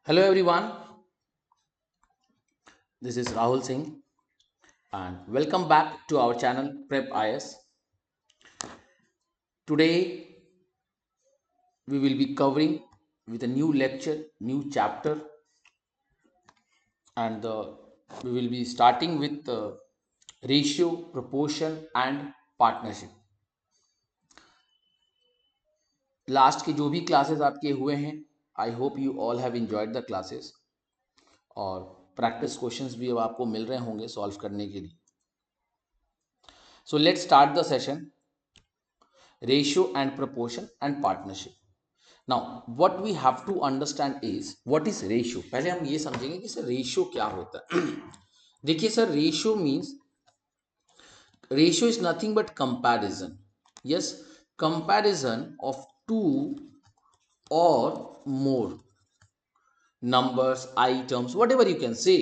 Hello everyone, this is Rahul Singh and welcome back to our channel Prep IS. Today we will be covering with a new lecture, new chapter, and we will be starting with ratio, proportion and partnership. Last के जो भी classes आपके हुए हैं, I hope you all have enjoyed the classes और practice questions भी अब आपको मिल रहे होंगे सॉल्व करने के लिए. So let's start the session. Ratio and proportion and partnership. Now what we have to understand is what is ratio. पहले हम ये समझेंगे कि सर रेशियो क्या होता है. देखिए sir, ratio means ratio is nothing but comparison. Yes, comparison of two or more numbers, items, whatever you can say.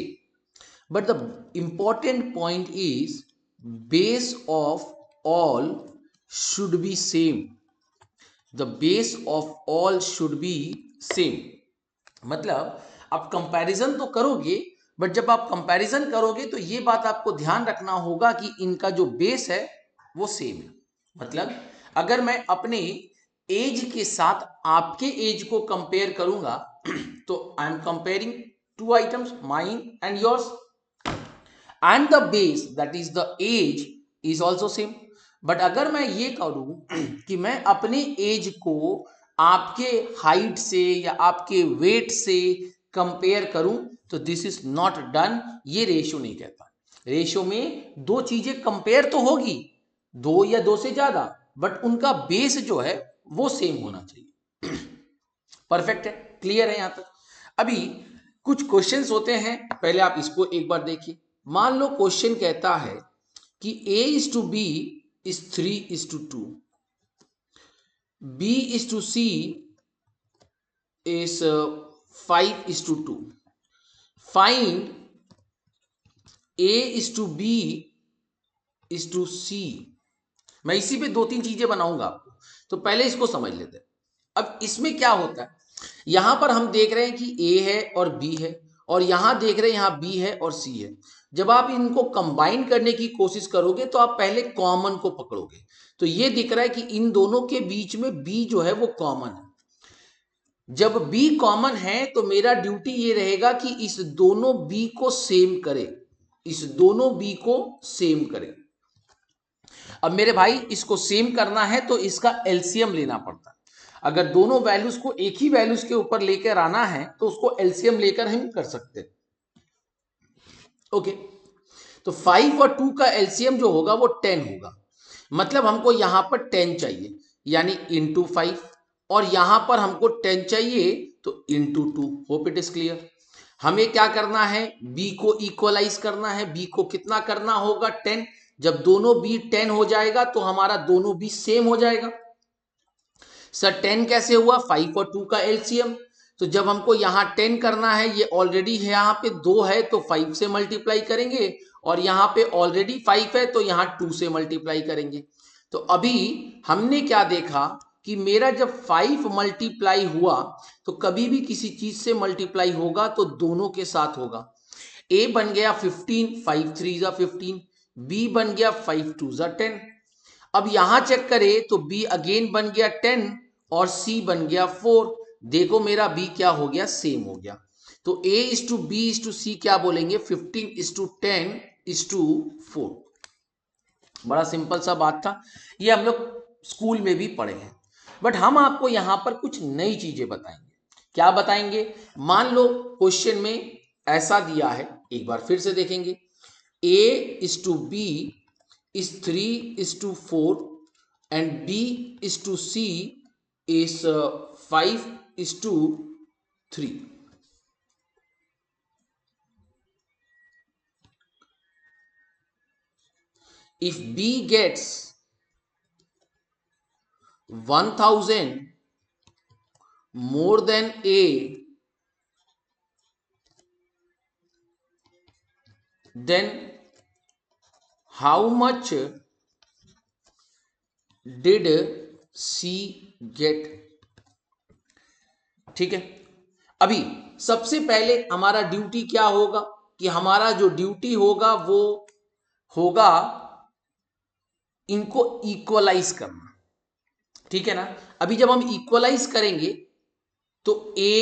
But the important point is base of all should be same. The base of all should be same. मतलब आप comparison तो करोगे, but जब आप comparison करोगे तो ये बात आपको ध्यान रखना होगा कि इनका जो बेस है वो सेम है. मतलब अगर मैं अपने एज के साथ आपके एज को कंपेयर करूंगा तो I am comparing two items, mine and yours, and the base that is the age is also same. But अगर मैं ये करूं कि मैं अपने एज को आपके हाइट से या आपके वेट से कंपेयर करूं तो दिस इज नॉट डन. ये रेशियो नहीं कहता. रेशियो में दो चीजें कंपेयर तो होगी, दो या दो से ज्यादा, बट उनका बेस जो है वो सेम होना चाहिए. परफेक्ट है, क्लियर है यहां तक. अभी कुछ क्वेश्चंस होते हैं, पहले आप इसको एक बार देखिए. मान लो क्वेश्चन कहता है कि a is to b is 3 is to 2, b is to c is 5 is to 2. Find a is to b is to c. मैं इसी पे दो तीन चीजें बनाऊंगा आपको, तो पहले इसको समझ लेते हैं. अब इसमें क्या होता है, यहां पर हम देख रहे हैं कि a है और b है, और यहां देख रहे हैं यहां b है और c है. जब आप इनको कंबाइन करने की कोशिश करोगे तो आप पहले कॉमन को पकड़ोगे. तो ये दिख रहा है कि इन दोनों के बीच में b जो है वो कॉमन है. जब b कॉमन है तो मेरा ड्यूटी ये रहेगा कि इस दोनों b को सेम करे, इस दोनों b को सेम करे. अब मेरे भाई इसको सेम करना है तो इसका एलसीएम लेना पड़ता है. अगर दोनों वैल्यूज को एक ही वैल्यूज के ऊपर लेकर आना है तो उसको एलसीएम लेकर हम कर सकते हैं. ओके, तो 5 और 2 का एलसीएम जो होगा वो 10 होगा. मतलब हमको यहां पर 10 चाहिए, यानी इंटू 5, और यहां पर हमको 10 चाहिए तो into 2. Hope it is clear. हमें क्या करना है, b को इक्वलाइज करना है. b को कितना करना होगा, 10. जब दोनों b 10 हो जाएगा तो हमारा दोनों b सेम हो जाएगा. सर 10 कैसे हुआ, 5 और 2 का एलसीएम. तो जब हमको यहाँ 10 करना है, ये ऑलरेडी है यहाँ पे 2 है तो 5 से मल्टीप्लाई करेंगे, और यहाँ पे ऑलरेडी 5 है तो यहाँ 2 से मल्टीप्लाई करेंगे. तो अभी हमने क्या देखा कि मेरा जब 5 मल्टीप्लाई हुआ तो कभी भी किसी चीज से मल्टीप्लाई होगा तो दोनों के साथ होगा. a बन गया 15, 5 3 जा 15, b बन गया 5 2 जा 10. अब यहां चेक करें तो b अगेन बन गया 10 और c बन गया 4. देखो मेरा b क्या हो गया, सेम हो गया. तो a is to b is to c क्या बोलेंगे, 15 इज टू 10 इज टू 4. बड़ा सिंपल सा बात था, ये हम लोग स्कूल में भी पढ़े हैं. बट हम आपको यहां पर कुछ नई चीजें बताएंगे. क्या बताएंगे, मान लो क्वेश्चन में ऐसा दिया है, एक बार फिर से देखेंगे. a is to b is 3 is to 4 and b is to c is 5 is to 3. If b gets 1000 more than a, then how much did c get. ठीक है, अभी सबसे पहले हमारा ड्यूटी क्या होगा कि हमारा जो ड्यूटी होगा वो होगा इनको इक्वलाइज करना, ठीक है ना। अभी जब हम इक्वलाइज करेंगे तो A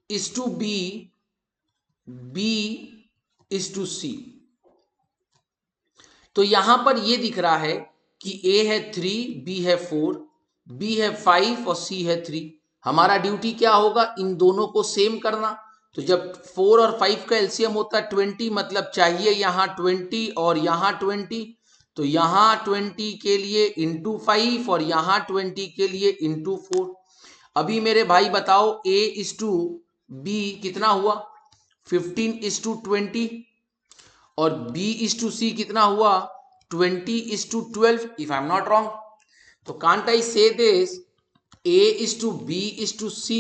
is to B, B is to C। तो यहां पर ये दिख रहा है कि A है 3, B है 4, B है 5 और C है 3। हमारा ड्यूटी क्या होगा, इन दोनों को सेम करना। तो जब 4 और 5 का एलसीएम होता है 20, मतलब चाहिए यहां 20 और यहां 20। तो यहां 20 के लिए इंटू 5 और यहां 20 के लिए इंटू 4। अभी मेरे भाई बताओ A इज टू B कितना हुआ, 15 इज टू 20, और B इज टू C कितना हुआ, 20 is to 12, if I am not wrong. तो can't I say this A is to B is to C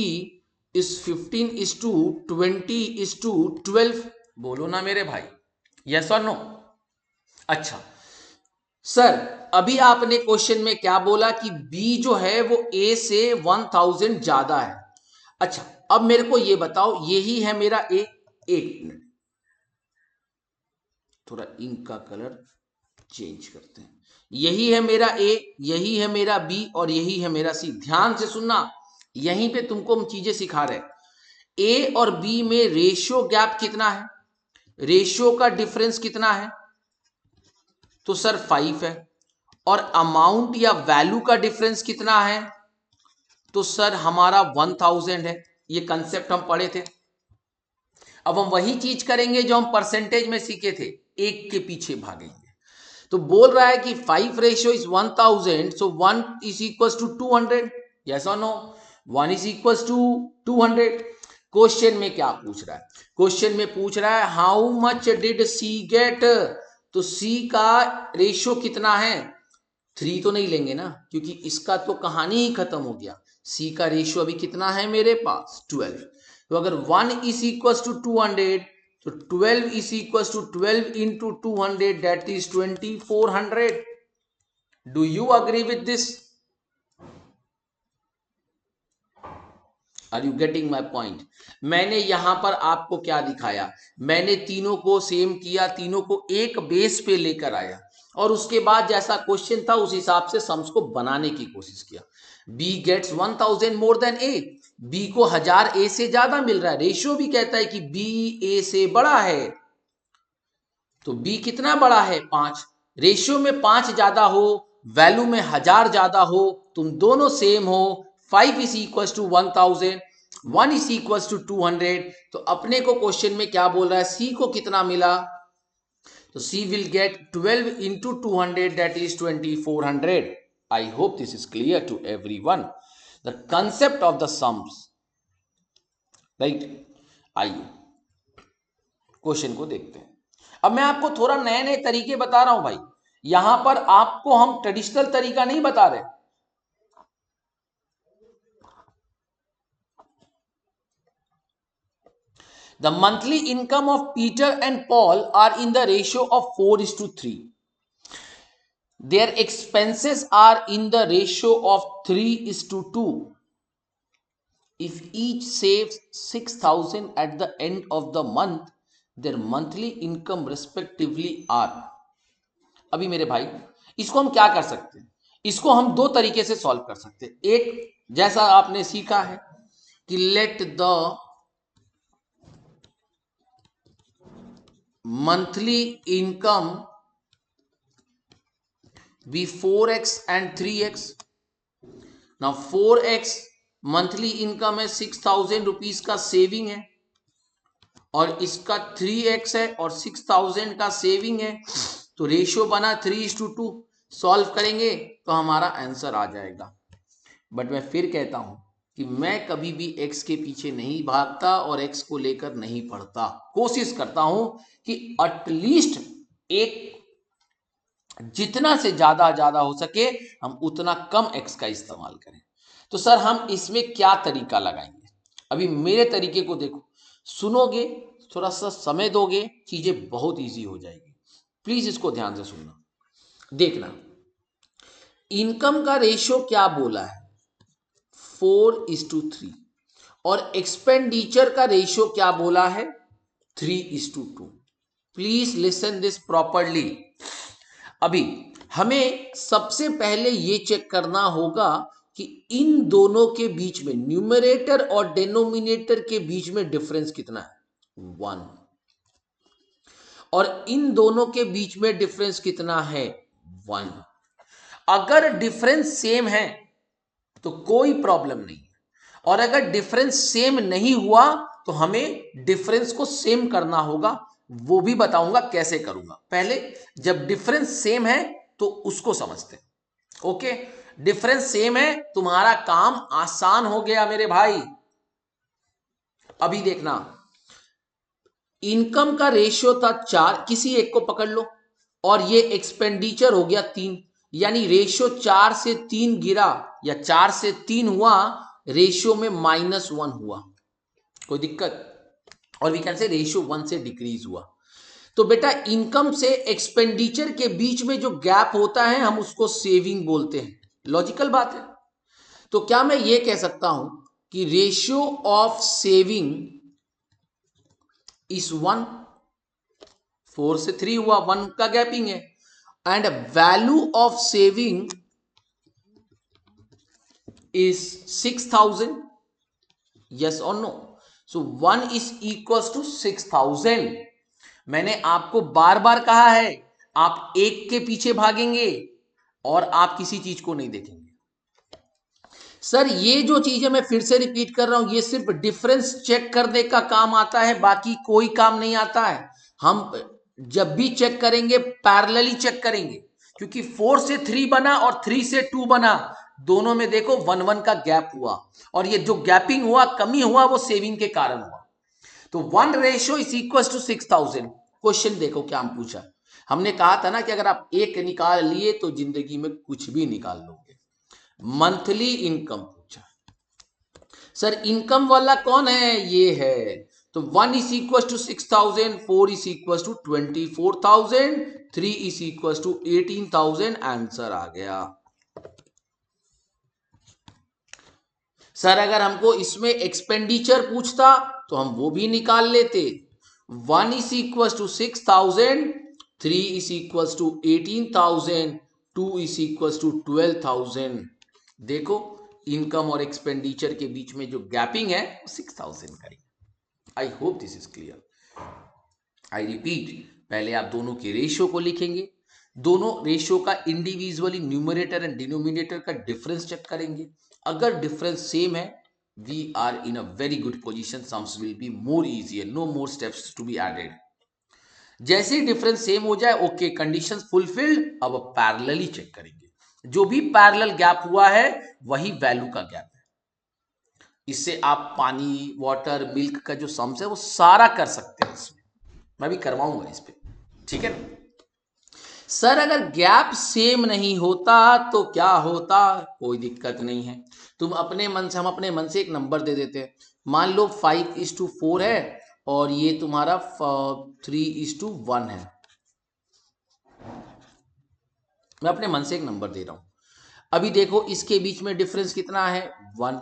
is 15 is to 20 is to 12। बोलो ना मेरे भाई, यस और नो। अच्छा सर, अभी आपने क्वेश्चन में क्या बोला कि B जो है वो A से 1000 ज्यादा है। अच्छा अब मेरे को ये बताओ, यही है मेरा A, एक मिनट थोड़ा इंक का कलर चेंज करते हैं। यही है मेरा A, यही है मेरा B और यही है मेरा C। ध्यान से सुनना, यहीं पे तुमको हम चीजें सिखा रहे हैं। A और B में रेशियो गैप कितना है, रेशियो का डिफरेंस कितना है, तो सर 5 है। और अमाउंट या वैल्यू का डिफरेंस कितना है, तो सर हमारा 1000 है। ये कंसेप्ट हम पढ़े थे। अब हम वही चीज करेंगे जो हम परसेंटेज में सीखे थे, एक के पीछे भागेंगे। तो बोल रहा है कि 5 ratio is 1000, so 1 is equal to 200, yes और no, 1 is equal to 200। Question में क्या पूछ रहा है, क्वेश्चन में पूछ रहा है how much did C get. तो सी का रेशियो कितना है, 3 तो नहीं लेंगे ना, क्योंकि इसका तो कहानी ही खत्म हो गया। सी का रेशियो अभी कितना है मेरे पास, 12। तो अगर 1 इज इक्वल टू 200, तो 12 is equal to 12 into 200, that is 2400। Do you agree with this, are you getting my point. मैंने यहां पर आपको क्या दिखाया, मैंने तीनों को सेम किया, तीनों को एक बेस पे लेकर आया, और उसके बाद जैसा क्वेश्चन था उस हिसाब से सम्स को बनाने की कोशिश किया। B gets 1000 more than A, B को 1000 A से ज्यादा मिल रहा है। रेशियो भी कहता है कि B A से बड़ा है, तो B कितना बड़ा है, 5। रेशियो में 5 ज्यादा हो, वैल्यू में 1000 ज्यादा हो, तुम दोनों सेम हो, 5 is equal to 1000, 1 is equal to 200। तो अपने को क्वेश्चन में क्या बोल रहा है, C को कितना मिला, तो C will get 12 into 200, that is 2400. I hope this is clear to everyone. The concept of the sums, right? आइए क्वेश्चन को देखते हैं। अब मैं आपको थोड़ा नए नए तरीके बता रहा हूं भाई, यहां पर आपको हम ट्रेडिशनल तरीका नहीं बता रहे। The monthly income of Peter and Paul are in the ratio of 4:3. Their expenses are in the ratio of 3:2. If each saves 6,000 at the end of the month, their monthly income respectively are। अभी मेरे भाई इसको हम क्या कर सकते हैं, इसको हम दो तरीके से सॉल्व कर सकते हैं। एक, जैसा आपने सीखा है कि let the monthly income be 4x and 3x। Now 4x monthly income है, 6,000 रुपीज का सेविंग है, और इसका 3x है और 6,000 का सेविंग है। तो रेशियो बना 3:2। सॉल्व करेंगे तो हमारा आंसर आ जाएगा। बट मैं फिर कहता हूं कि मैं कभी भी x के पीछे नहीं भागता और x को लेकर नहीं पढ़ता। कोशिश करता हूं कि एटलीस्ट एक जितना से ज्यादा हो सके हम उतना कम x का इस्तेमाल करें। तो सर हम इसमें क्या तरीका लगाएंगे, अभी मेरे तरीके को देखो, सुनोगे, थोड़ा सा समय दोगे, चीजें बहुत इजी हो जाएगी। प्लीज इसको ध्यान से सुनना, देखना। इनकम का रेशियो क्या बोला है, 4:3, और एक्सपेंडिचर का रेशियो क्या बोला है, 3:2। Please listen this properly. अभी हमें सबसे पहले ये चेक करना होगा कि इन दोनों के बीच में, न्यूमरेटर और डिनोमिनेटर के बीच में डिफरेंस कितना है, 1। और इन दोनों के बीच में डिफरेंस कितना है, 1। अगर डिफरेंस सेम है तो कोई प्रॉब्लम नहीं, और अगर डिफरेंस सेम नहीं हुआ तो हमें डिफरेंस को सेम करना होगा। वो भी बताऊंगा कैसे करूंगा। पहले जब डिफरेंस सेम है तो उसको समझते हैं। ओके, डिफरेंस सेम है, तुम्हारा काम आसान हो गया मेरे भाई। अभी देखना, इनकम का रेशियो था 4, किसी एक को पकड़ लो, और ये एक्सपेंडिचर हो गया 3, यानी रेशियो 4 से 3 गिरा या 4 से 3 हुआ, रेशियो में -1 हुआ, कोई दिक्कत? और वी कैन से रेशियो 1 से डिक्रीज हुआ। तो बेटा इनकम से एक्सपेंडिचर के बीच में जो गैप होता है हम उसको सेविंग बोलते हैं। लॉजिकल बात है। तो क्या मैं ये कह सकता हूं कि रेशियो ऑफ सेविंग इज 1, 4 से 3 हुआ, 1 का गैपिंग है, and value of saving is 6,000, yes or no? So 1 is equals to 6,000। मैंने आपको बार बार कहा है, आप एक के पीछे भागेंगे और आप किसी चीज को नहीं देखेंगे। सर ये जो चीज है, मैं फिर से रिपीट कर रहा हूं, ये सिर्फ डिफरेंस चेक करने का काम आता है, बाकी कोई काम नहीं आता है। हम जब भी चेक करेंगे पैरेलली चेक करेंगे, क्योंकि 4 से 3 बना और 3 से 2 बना, दोनों में देखो 1-1 का गैप हुआ, और ये जो गैपिंग हुआ, कमी हुआ, वो सेविंग के कारण हुआ। तो 1 ratio is equal to 6,000। Question देखो क्या हम पूछा। हमने कहा था ना कि अगर आप एक निकाल लिए तो जिंदगी में कुछ भी निकाल लोगे। मंथली इनकम पूछा। सर इनकम वाला कौन है, ये है। तो 1 is equal to 6,000, 4 is equal to 24,000, 3 is equal to 18,000। Answer आ गया। सर अगर हमको इसमें एक्सपेंडिचर पूछता तो हम वो भी निकाल लेते। 1 is equal to 6,000, 3 is equal to 18,000, 2 is equal to 12,000। देखो इनकम और एक्सपेंडिचर के बीच में जो गैपिंग है 6,000 का। I hope this is clear. I repeat, पहले आप दोनों के रेशियो को लिखेंगे, दोनों रेशियो का इंडिविजुअली न्यूमरेटर एंड डिनोमिनेटर का डिफरेंस चेक करेंगे। अगर डिफरेंस सेम है, we are in a very good position, sums will be more easier, no more steps to be added. जैसे ही डिफरेंस सेम हो जाए, ओके कंडीशंस फुलफिल्ड, अब parallelly check करेंगे। जो भी पैरेलल गैप हुआ है वही वैल्यू का गैप है। इससे आप पानी, वाटर, मिल्क का जो सम्स है वो सारा कर सकते हैं, इसमें मैं भी करवाऊंगा इस पे, ठीक है ना। सर अगर गैप सेम नहीं होता तो क्या होता, कोई दिक्कत नहीं है। तुम अपने मन से, हम अपने मन से एक नंबर दे देते हैं। मान लो 5:4 है और ये तुम्हारा 3:1 है। मैं अपने मन से एक नंबर दे रहा हूं। अभी देखो इसके बीच में डिफरेंस कितना है, 1।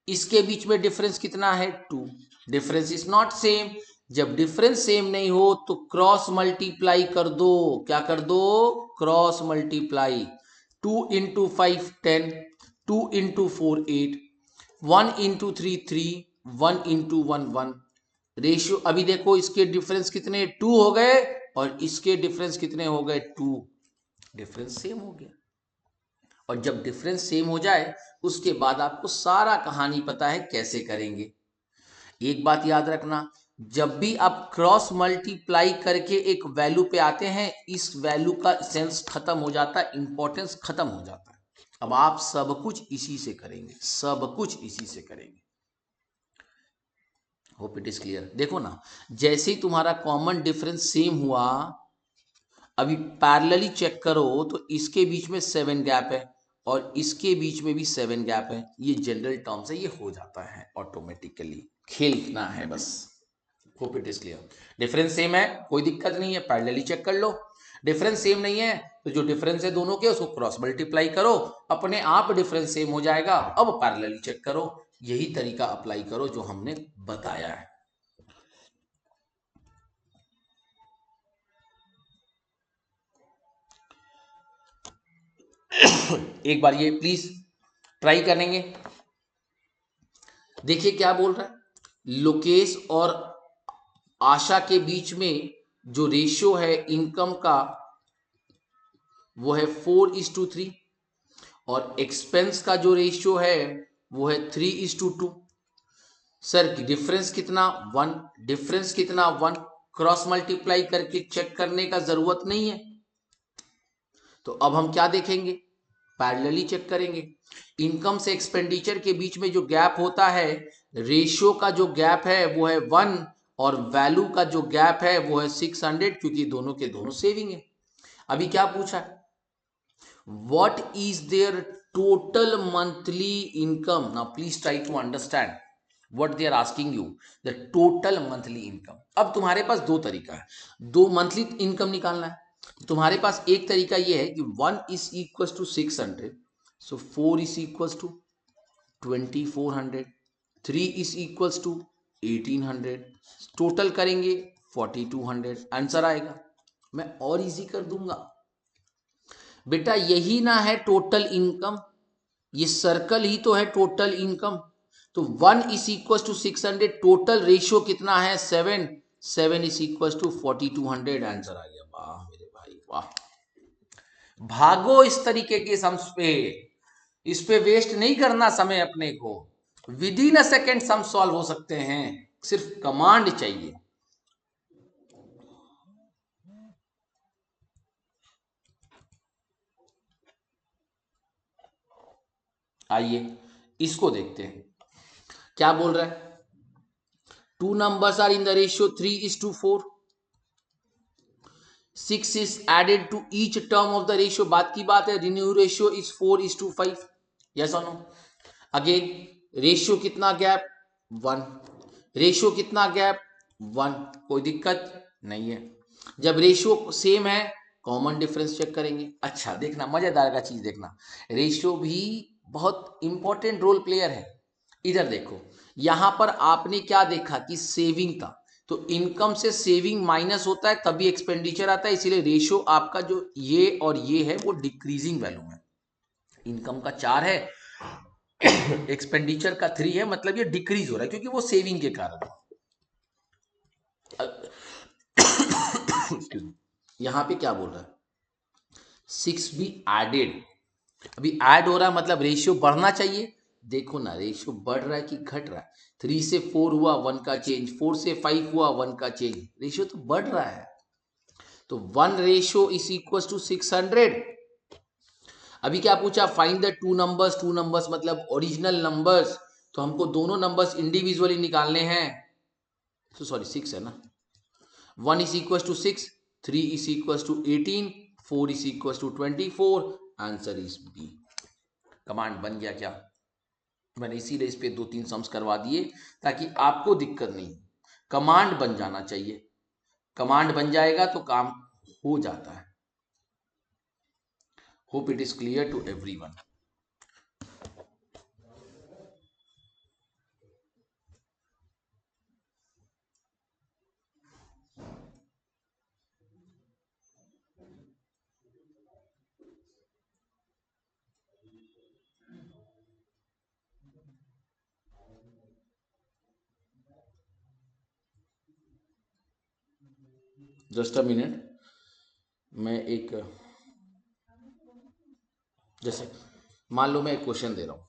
इसके बीच में डिफरेंस कितना है, 2। Difference is not same. जब डिफरेंस सेम नहीं हो तो क्रॉस मल्टीप्लाई कर दो। क्या कर दो, cross multiply. 2 into 5 10, 2 into 4 8, 1 into 3 3, 1 into 1 1। Ratio अभी देखो इसके डिफरेंस कितने, 2 हो गए, और इसके डिफरेंस कितने हो गए, 2। डिफरेंस सेम हो गया। और जब डिफरेंस सेम हो जाए उसके बाद आपको सारा कहानी पता है कैसे करेंगे। एक बात याद रखना, जब भी आप क्रॉस मल्टीप्लाई करके एक वैल्यू पे आते हैं, इस वैल्यू का सेंस खत्म हो जाता है, इंपॉर्टेंस खत्म हो जाता है। अब आप सब कुछ इसी से करेंगे, सब कुछ इसी से करेंगे। Hope it is clear. देखो ना, जैसे ही तुम्हारा कॉमन डिफरेंस सेम हुआ, अभी पैरेलली चेक करो तो इसके बीच में 7 गैप है और इसके बीच में भी 7 गैप है। ये जनरल टर्म्स है, ये हो जाता है ऑटोमेटिकली। खेल इतना है बस। Hope it is clear. Difference same है, कोई दिक्कत नहीं है, पैरेलली चेक कर लो। डिफरेंस सेम नहीं है तो जो डिफरेंस है दोनों के उसको क्रॉस मल्टीप्लाई करो, अपने आप डिफरेंस सेम हो जाएगा। अब पैरेलली चेक करो, यही तरीका अप्लाई करो जो हमने बताया है। एक बार ये प्लीज ट्राई करेंगे। देखिए क्या बोल रहा है, लोकेश और आशा के बीच में जो रेशियो है इनकम का वो है 4:3 और एक्सपेंस का जो रेशियो है वो है 3:2। सर डिफरेंस कितना 1, डिफरेंस कितना 1, क्रॉस मल्टीप्लाई करके चेक करने का जरूरत नहीं है। तो अब हम क्या देखेंगे, पैरेलली चेक करेंगे। इनकम से एक्सपेंडिचर के बीच में जो गैप होता है, रेशियो का जो गैप है वो है 1 और वैल्यू का जो गैप है वो है 600, क्योंकि दोनों के दोनों सेविंग है। अभी क्या पूछा है, what is their total monthly income? Now please try to understand what they are asking you, the total monthly income। अब तुम्हारे पास दो तरीका है, दो मंथली इनकम निकालना है। तुम्हारे पास एक तरीका ये है कि 1 is equals to 600, so 4 is equals to 2400, 3 is equals to 1800, total करेंगे 4200, आंसर आएगा। मैं और इजी कर दूंगा बेटा, यही ना है टोटल इनकम, ये सर्कल ही तो है टोटल इनकम। तो 1 is equal to 600, total ratio कितना है 7, 7 इज इक्वल टू 4200, आंसर आ गया। वाह मेरे भाई वाह, भागो इस तरीके के सम्स पे, इस पे वेस्ट नहीं करना समय अपने को, with in a second sum solve हो सकते हैं, सिर्फ कमांड चाहिए। आइए इसको देखते हैं क्या बोल रहा है। Two numbers are in the ratio 3:4, 6 is added to each term of the ratio, बात की बात है, रिन्यू रेशियो इज 4:5, यस और नो। अगेन रेशियो कितना गैप 1, रेशियो कितना गैप 1, कोई दिक्कत नहीं है। जब रेशियो सेम है कॉमन डिफरेंस चेक करेंगे। अच्छा देखना मजेदार का चीज देखना, रेशियो भी बहुत इंपॉर्टेंट रोल प्लेयर है। इधर देखो, यहां पर आपने क्या देखा कि सेविंग था, तो इनकम से सेविंग माइनस होता है तभी एक्सपेंडिचर आता है, इसीलिए रेशियो आपका जो ये और ये है वो डिक्रीजिंग वैल्यू है। इनकम का 4 है, एक्सपेंडिचर का 3 है, मतलब ये डिक्रीज हो रहा है क्योंकि वो सेविंग के कारण। यहां पे क्या बोल रहा है, 6 भी एडेड, अभी ऐड हो रहा है मतलब रेशियो बढ़ना चाहिए। देखो ना रेशियो बढ़ रहा है कि घट रहा है, 3 से 4 हुआ 1 का चेंज, 4 से 5 हुआ 1 का चेंज, रेशियो तो बढ़ रहा है। तो 1 रेशियो इज इक्वल टू 600। अभी क्या पूछा, find the two numbers, two numbers मतलब ओरिजिनल नंबर्स, तो हमको दोनों नंबर्स इंडिविजुअली निकालने हैं। तो सॉरी 6 है ना, 1 is equal to 6, 3 is equal to 18, 4 is equal to 24, answer is B. Command बन गया क्या, मैंने इसीलिए इस पे 2-3 सम्स करवा दिए ताकि आपको दिक्कत नहीं। कमांड बन जाना चाहिए, कमांड बन जाएगा तो काम हो जाता है। Hope it is clear to everyone. Just a minute, मैं एक, जैसे मान लो मैं एक क्वेश्चन दे रहा हूं,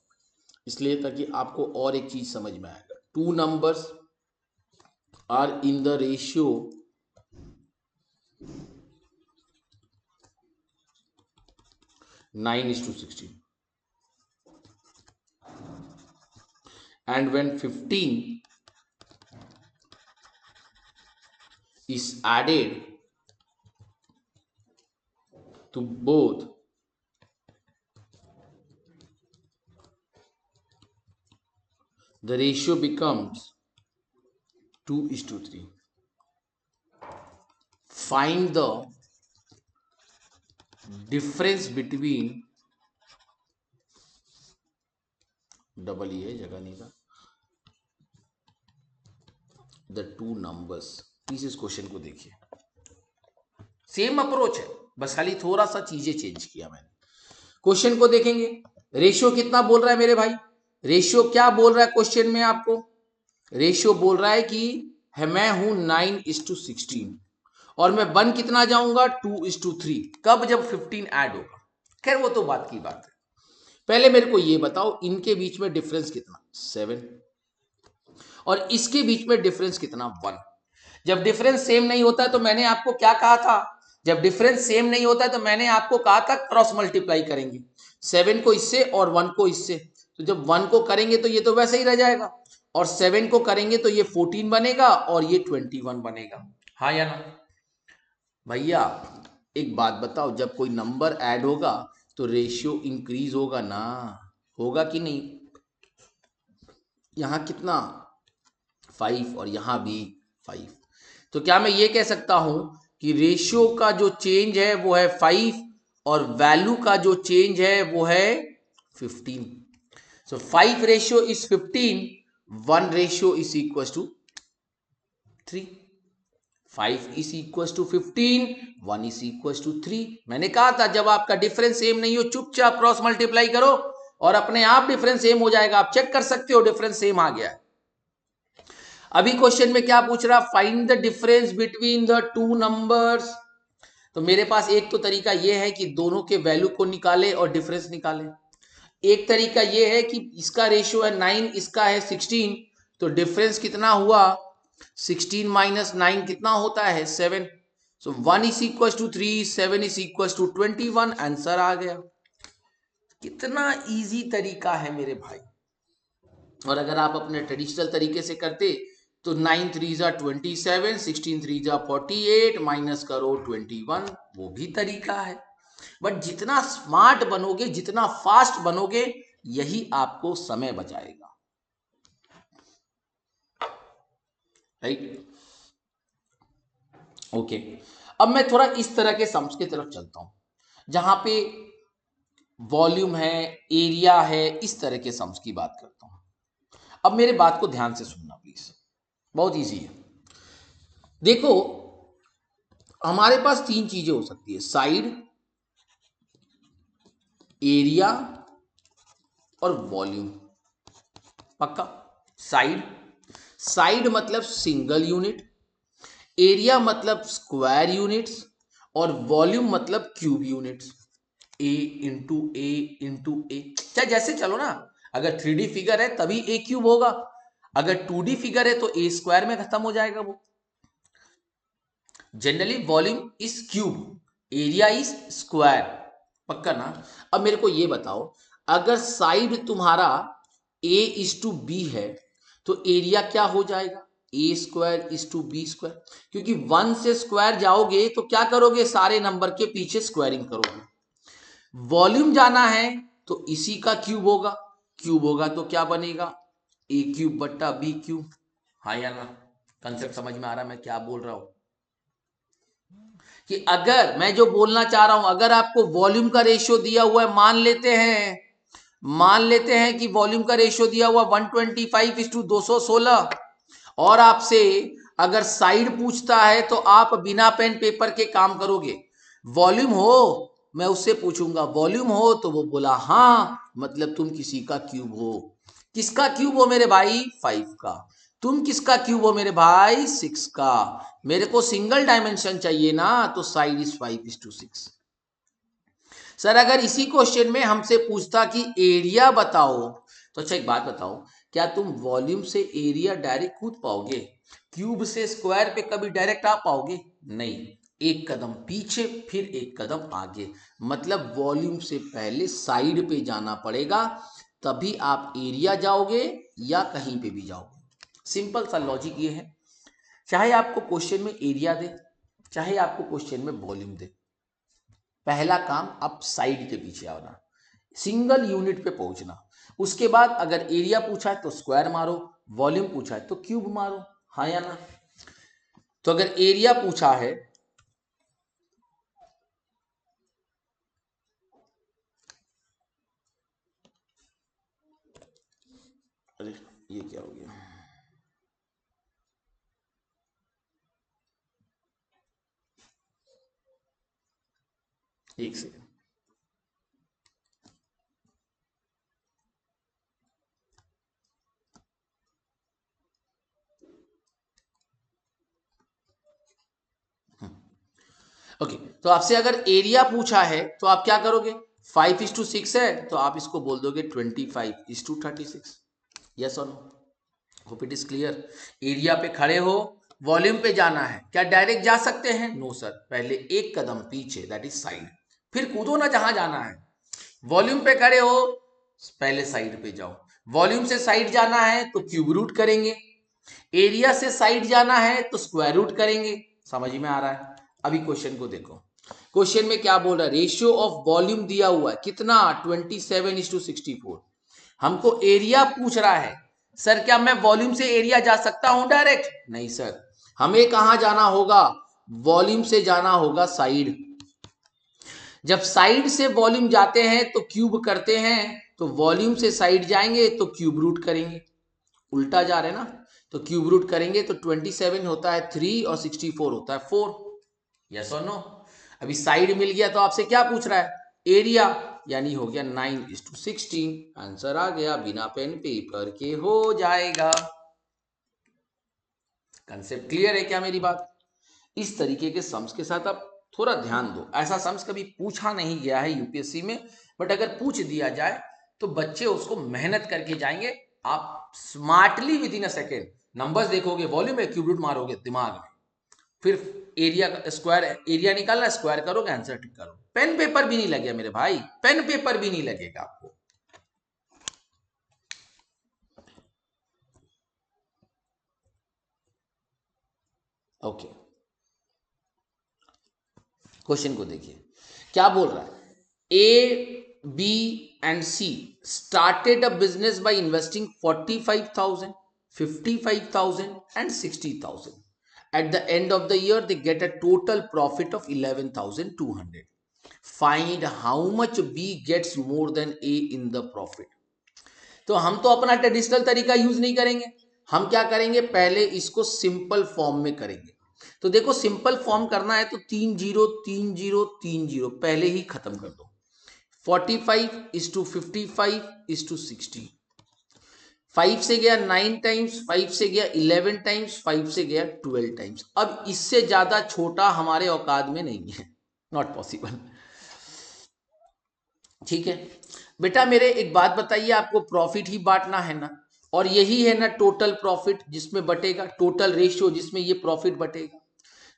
इसलिए ताकि आपको और एक चीज समझ में आएगा। Two numbers are in the ratio 9:16, and when 15 is added to both, the ratio becomes 2:3. Find the difference between, double E है जगह नहीं था, द टू नंबर्स। प्लीज इस क्वेश्चन को देखिए, सेम अप्रोच है, बस खाली थोड़ा सा चीजें चेंज किया मैंने। क्वेश्चन को देखेंगे, रेशियो कितना बोल रहा है मेरे भाई? रेशियो क्या बोल रहा है क्वेश्चन में आपको? रेशियो बोल रहा है कि मैं हूं 9:16 और मैं बन कितना जाऊंगा 2:3। कब? जब 15 ऐड होगा। खैर वो तो बात की बात है। पहले मेरे को ये बताओ, इनके बीच में डिफरेंस कितना? 7। और इसके बीच में डिफरेंस कितना? 1। जब डिफरेंस सेम नहीं होता है तो मैंने आपको क्या कहा था? जब डिफरेंस सेम नहीं होता है तो मैंने आपको कहा था क्रॉस मल्टीप्लाई करेंगे, 7 को इससे और 1 को इससे। तो जब 1 को करेंगे तो ये तो वैसे ही रह जाएगा, और 7 को करेंगे तो ये 14 बनेगा और ये 21 बनेगा। हाँ या ना? भैया एक बात बताओ, जब कोई नंबर ऐड होगा तो रेशियो इंक्रीज होगा ना? होगा कि नहीं? यहां कितना? 5 और यहां भी 5। तो क्या मैं ये कह सकता हूं कि रेशियो का जो चेंज है वो है 5 और वैल्यू का जो चेंज है वो है 15। So 5 ratio is 15, 1 ratio is equal to 3। 5 is equal to 15, 1 is equal to 3। मैंने कहा था जब आपका डिफरेंस सेम नहीं हो चुपचाप क्रॉस मल्टीप्लाई करो और अपने आप डिफरेंस सेम हो जाएगा। आप चेक कर सकते हो डिफरेंस सेम आ गया है। अभी क्वेश्चन में क्या पूछ रहा? Find the difference between the two numbers. तो मेरे पास एक तो तरीका यह है कि दोनों के वैल्यू को निकाले और डिफरेंस निकाले। एक तरीका यह है कि इसका रेशियो है 9, इसका है 16, तो डिफरेंस कितना हुआ? 16 माइनस 9 कितना होता है? 7। So 1 is equal to 3, 7 is equal to 21। Answer आ गया। कितना इजी तरीका है मेरे भाई। और अगर आप अपने ट्रेडिशनल तरीके से करते तो 9 3 जा 27, 16 3 जा 48, माइनस करो 21, वो भी तरीका है। बट जितना स्मार्ट बनोगे, जितना फास्ट बनोगे, यही आपको समय बचाएगा। राइट? ओके। अब मैं थोड़ा इस तरह के सम्स की तरफ चलता हूं जहां पे वॉल्यूम है, एरिया है, इस तरह के सम्स की बात करता हूं। अब मेरे बात को ध्यान से सुनना प्लीज, बहुत इजी है। देखो, हमारे पास तीन चीजें हो सकती है, साइड, एरिया और वॉल्यूम। पक्का? साइड, साइड मतलब सिंगल यूनिट, एरिया मतलब स्क्वायर यूनिट्स, और वॉल्यूम मतलब क्यूब यूनिट्स। ए इंटू ए इंटू ए, चाहे जैसे चलो ना। अगर 3D फिगर है तभी ए क्यूब होगा, अगर 2D फिगर है तो ए स्क्वायर में खत्म हो जाएगा वो। Generally volume is cube, area is square. पक्का ना? अब मेरे को ये बताओ, अगर साइड तुम्हारा ए इज टू बी है तो एरिया क्या हो जाएगा? A square is to B square. क्योंकि 1 से स्क्वायर जाओगे तो क्या करोगे? सारे नंबर के पीछे स्क्वायरिंग करोगे। वॉल्यूम जाना है तो इसी का क्यूब होगा, क्यूब होगा तो क्या बनेगा? ए क्यूब बट्टा बी क्यूब। हाँ या ना? कंसेप्ट समझ में आ रहा है मैं क्या बोल रहा हूं? कि अगर मैं जो बोलना चाह रहा हूं, अगर आपको वॉल्यूम का रेशियो दिया हुआ है, मान लेते हैं कि वॉल्यूम का रेशियो दिया हुआ 125:216, और आपसे अगर साइड पूछता है तो आप बिना पेन पेपर के काम करोगे। वॉल्यूम हो, मैं उससे पूछूंगा वॉल्यूम हो, तो वो बोला हाँ, मतलब तुम किसी का क्यूब हो। किसका क्यूब हो मेरे भाई? 5 का। तुम किसका क्यूब हो मेरे भाई? 6 का। मेरे को सिंगल डायमेंशन चाहिए ना, तो साइड इज 5:6। सर अगर इसी क्वेश्चन में हमसे पूछता कि एरिया बताओ, तो अच्छा एक बात बताओ, क्या तुम वॉल्यूम से एरिया डायरेक्ट कूद पाओगे? क्यूब से स्क्वायर पे कभी डायरेक्ट आ पाओगे? नहीं, एक कदम पीछे फिर एक कदम आगे। मतलब वॉल्यूम से पहले साइड पे जाना पड़ेगा, तभी आप एरिया जाओगे या कहीं पे भी जाओगे। सिंपल सा लॉजिक ये है। चाहे आपको क्वेश्चन में एरिया दे, चाहे आपको क्वेश्चन में वॉल्यूम दे, पहला काम आप साइड के पीछे आना, सिंगल यूनिट पे पहुंचना। उसके बाद अगर एरिया पूछा है तो स्क्वायर मारो, वॉल्यूम पूछा है तो क्यूब मारो। हाँ या ना? तो अगर एरिया पूछा है, अरे ये क्या हो गया? एक सेकेंड। ओके, तो आपसे अगर एरिया पूछा है तो आप क्या करोगे? 5:6 है तो आप इसको बोल दोगे 25:36। यस और no? Hope it is clear. Area पे खड़े हो, वॉल्यूम पे जाना है, क्या डायरेक्ट जा सकते हैं? नो सर, पहले एक कदम पीछे, दैट इज साइड, फिर कूदो ना जहां जाना है। वॉल्यूम पे खड़े हो, पहले साइड पे जाओ। वॉल्यूम से साइड जाना है तो क्यूब रूट करेंगे, एरिया से साइड जाना है तो स्क्वायर रूट करेंगे। समझ में आ रहा है? अभी क्वेश्चन को देखो, क्वेश्चन में क्या बोल रहा है? रेशियो ऑफ वॉल्यूम दिया हुआ है कितना? 27:64। हमको एरिया पूछ रहा है। सर क्या मैं वॉल्यूम से एरिया जा सकता हूं डायरेक्ट? नहीं सर, हमें कहां जाना होगा? वॉल्यूम से जाना होगा साइड। जब साइड से वॉल्यूम जाते हैं तो क्यूब करते हैं, तो वॉल्यूम से साइड जाएंगे तो क्यूब रूट करेंगे। उल्टा जा रहे ना, तो क्यूब रूट करेंगे तो 27 होता है 3 और 64 होता है 4। यस और नो? अभी साइड मिल गया तो आपसे क्या पूछ रहा है? एरिया, यानी हो गया 9:16। आंसर आ गया, बिना पेन पेपर के हो जाएगा। कंसेप्ट क्लियर है क्या मेरी बात? इस तरीके के सम्स के साथ आप थोड़ा ध्यान दो। ऐसा सम्स कभी पूछा नहीं गया है यूपीएससी में, बट अगर पूछ दिया जाए तो बच्चे उसको मेहनत करके जाएंगे। आप smartly within a second numbers देखोगे, वॉल्यूम में क्यूब रूट मारोगे दिमाग में, फिर एरिया स्क्वायर, एरिया निकालना, स्क्वायर करोगे, आंसर टिक करो। पेन पेपर भी नहीं लगेगा मेरे भाई, पेन पेपर भी नहीं लगेगा आपको। ओके, क्वेश्चन को देखिए क्या बोल रहा है। A, B and C started a business by investing 45,000, 55,000 and 60,000. At the end of the year, they get a total profit of 11,200. Find how much B gets more than A in the profit. तो हम तो अपना traditional तरीका use नहीं करेंगे, हम क्या करेंगे? पहले इसको सिंपल फॉर्म में करेंगे। तो देखो, सिंपल फॉर्म करना है तो 3 0 3 0 3 0 पहले ही खत्म कर दो। 45:55:60, 5 से गया 9 टाइम्स, 5 से गया 11 टाइम्स, 5 से गया 12 टाइम्स। अब इससे ज्यादा छोटा हमारे औकात में नहीं है, नॉट पॉसिबल। ठीक है बेटा, मेरे एक बात बताइए, आपको प्रॉफिट ही बांटना है ना, और यही है ना टोटल प्रॉफिट जिसमें बटेगा, टोटल रेशियो जिसमें ये प्रॉफिट बटेगा।